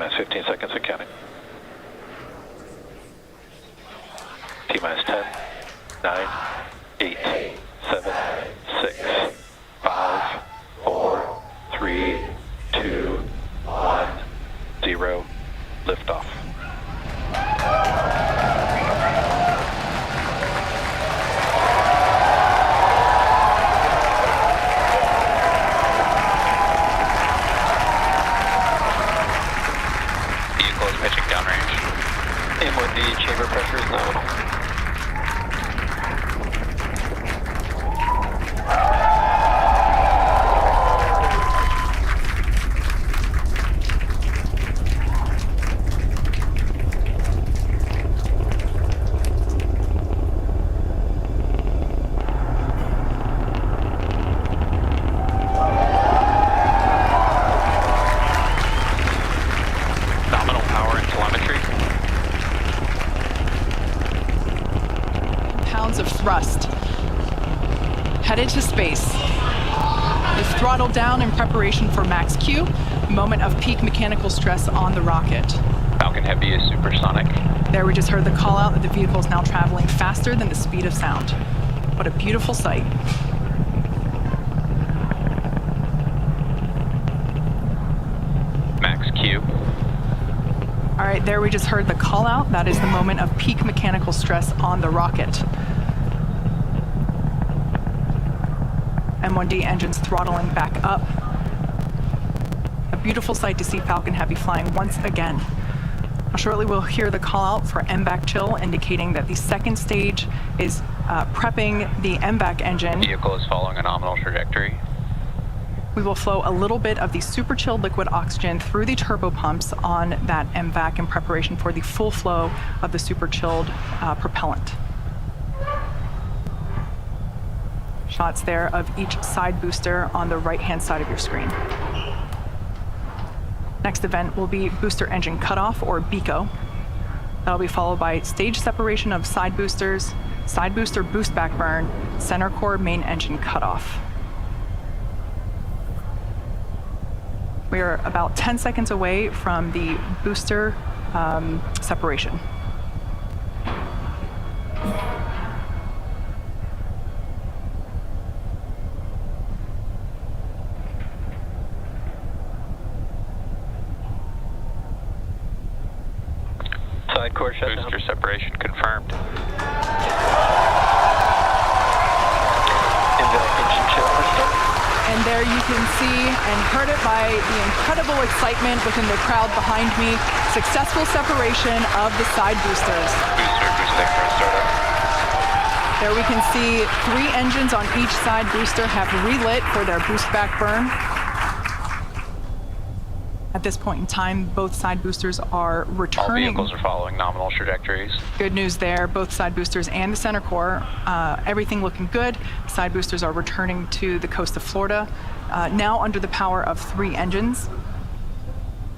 T-minus 15 seconds and counting. T-minus 10, 9, 8, 7, 6, 5, 4, 3, 2, 1, 0. Liftoff. Vehicle is pitching downrange. MOD chamber pressure is nominal. Of thrust headed to space. We've throttled down in preparation for max Q, moment of peak mechanical stress on the rocket. Falcon Heavy is supersonic. There we just heard the call out that the vehicle is now traveling faster than the speed of sound. What a beautiful sight. Max Q. All right, there we just heard the call out. That is the moment of peak mechanical stress on the rocket. M1D engines throttling back up. A beautiful sight to see Falcon Heavy flying once again. Shortly we'll hear the call out for MVAC chill, indicating that the second stage is prepping the MVAC engine. Vehicle is following a nominal trajectory. We will flow a little bit of the super chilled liquid oxygen through the turbo pumps on that MVAC in preparation for the full flow of the super chilled propellant. Shots there of each side booster on the right-hand side of your screen. Next event will be booster engine cutoff, or BECO. That'll be followed by stage separation of side boosters, side booster boost back burn, center core main engine cutoff. We are about 10 seconds away from the booster separation. Side core shutdown. Booster separation confirmed. Engine chill start. And there you can see and heard it by the incredible excitement within the crowd behind me. Successful separation of the side boosters. Booster boosting for startup. There we can see 3 engines on each side booster have relit for their boost back burn. At this point in time, both side boosters are returning. All vehicles are following nominal trajectories. Good news there, both side boosters and the center core, everything looking good. Side boosters are returning to the coast of Florida, now under the power of 3 engines.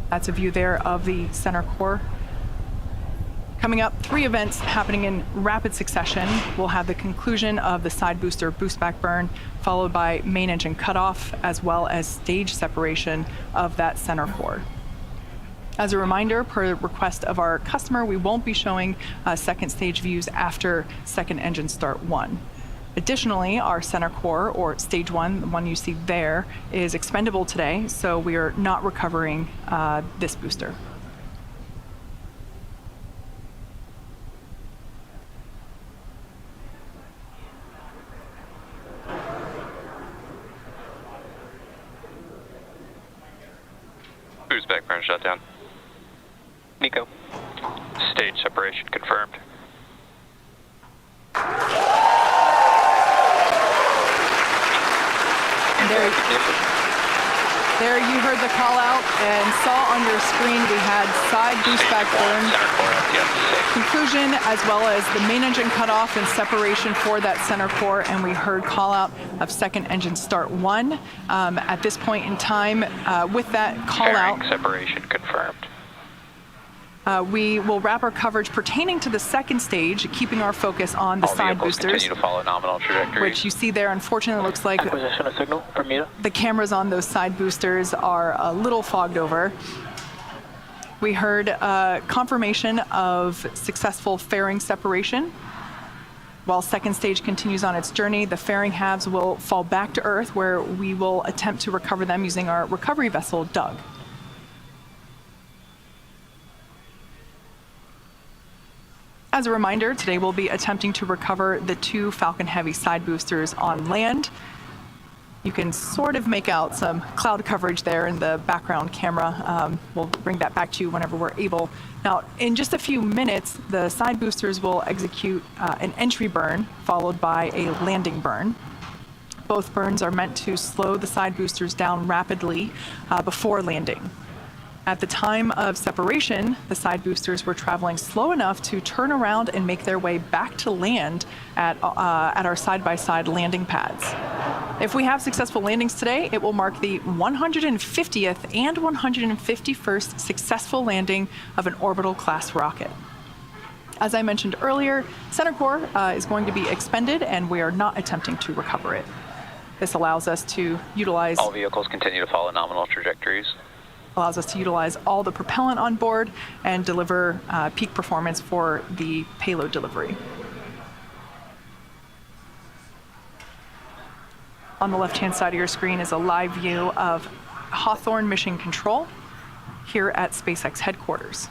That's a view there of the center core. Coming up, 3 events happening in rapid succession. We'll have the conclusion of the side booster boost back burn, followed by main engine cutoff, as well as stage separation of that center core. As a reminder, per request of our customer, we won't be showing second stage views after second engine start 1. Additionally, our center core, or stage 1, the one you see there, is expendable today, so we are not recovering this booster. Boost back burn shutdown. Nico. Stage separation confirmed. And there you heard the call out and saw on your screen we had side boost back burn Center core safe. conclusion, as well as the main engine cutoff and separation for that center core, and we heard call out of second engine start 1. At this point in time, with that call out, Fairing separation confirmed. we will wrap our coverage pertaining to the second stage, keeping our focus on the All side vehicles boosters, continue to follow nominal trajectories. which you see there. Unfortunately, it looks like Acquisition of signal, Bermuda. the cameras on those side boosters are a little fogged over. We heard confirmation of successful fairing separation. While second stage continues on its journey, the fairing halves will fall back to Earth, where we will attempt to recover them using our recovery vessel, Doug. As a reminder, today we'll be attempting to recover the 2 Falcon Heavy side boosters on land. You can sort of make out some cloud coverage there in the background camera. We'll bring that back to you whenever we're able. Now, in just a few minutes, the side boosters will execute an entry burn followed by a landing burn. Both burns are meant to slow the side boosters down rapidly before landing. At the time of separation, the side boosters were traveling slow enough to turn around and make their way back to land at our side-by-side landing pads. If we have successful landings today, it will mark the 150th and 151st successful landing of an orbital-class rocket. As I mentioned earlier, center core is going to be expended, and we are not attempting to recover it. This allows us to utilize... All vehicles continue to follow nominal trajectories. Allows us to utilize all the propellant on board and deliver peak performance for the payload delivery. On the left-hand side of your screen is a live view of Hawthorne Mission Control here at SpaceX headquarters.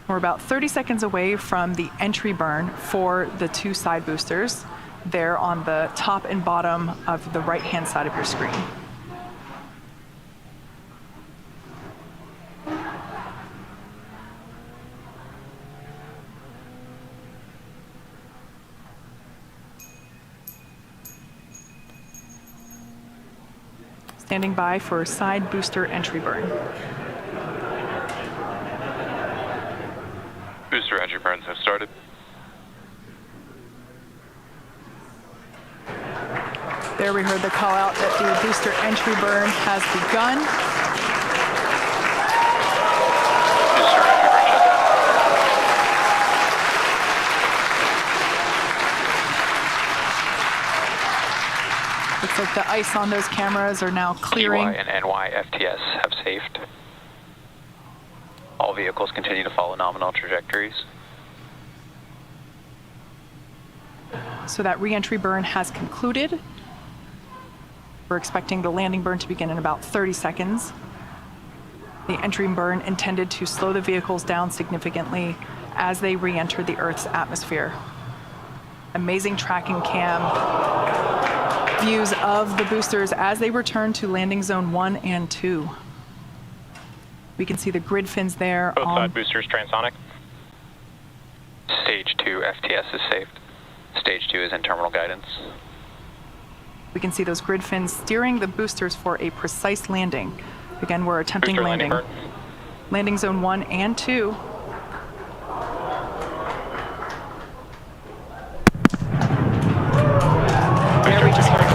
We're about 30 seconds away from the entry burn for the 2 side boosters. There on the top and bottom of the right-hand side of your screen. Standing by for side booster entry burn. Booster entry burns have started. There we heard the call out that the booster entry burn has begun. Booster entry burn shut down. Looks like the ice on those cameras are now clearing. EY and NY FTS have safed. All vehicles continue to follow nominal trajectories. So that re-entry burn has concluded. We're expecting the landing burn to begin in about 30 seconds. The entry burn intended to slow the vehicles down significantly as they re-enter the Earth's atmosphere. Amazing tracking cam views of the boosters as they return to landing zone 1 and 2. We can see the grid fins there. Both side boosters transonic. Stage 2 FTS is saved. Stage 2 is in terminal guidance. We can see those grid fins steering the boosters for a precise landing. Again, we're attempting Booster landing. Landing zone 1 and 2. There we just heard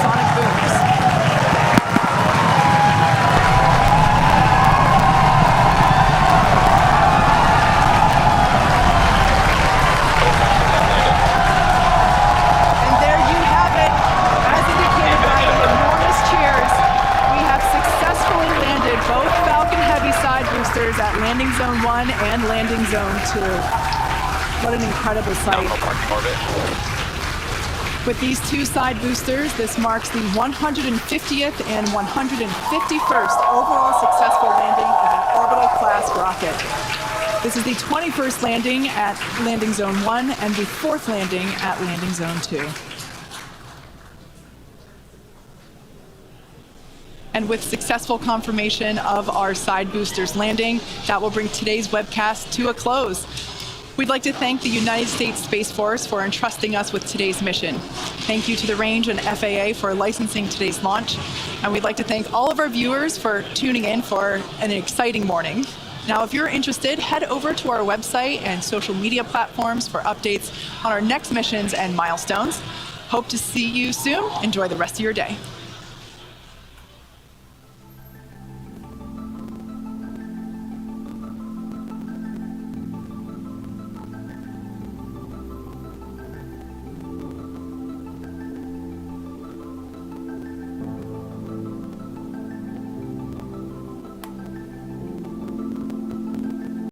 sonic booms. And there you have it. As indicated by the enormous cheers, we have successfully landed both Falcon Heavy side boosters at landing zone 1 and landing zone 2. What an incredible sight. Nominal parking orbit. With these 2 side boosters, this marks the 150th and 151st overall successful landing of an orbital-class rocket. This is the 21st landing at landing zone 1 and the 4th landing at landing zone 2. And with successful confirmation of our side boosters landing, that will bring today's webcast to a close. We'd like to thank the United States Space Force for entrusting us with today's mission. Thank you to the Range and FAA for licensing today's launch. And we'd like to thank all of our viewers for tuning in for an exciting morning. Now, if you're interested, head over to our website and social media platforms for updates on our next missions and milestones. Hope to see you soon. Enjoy the rest of your day.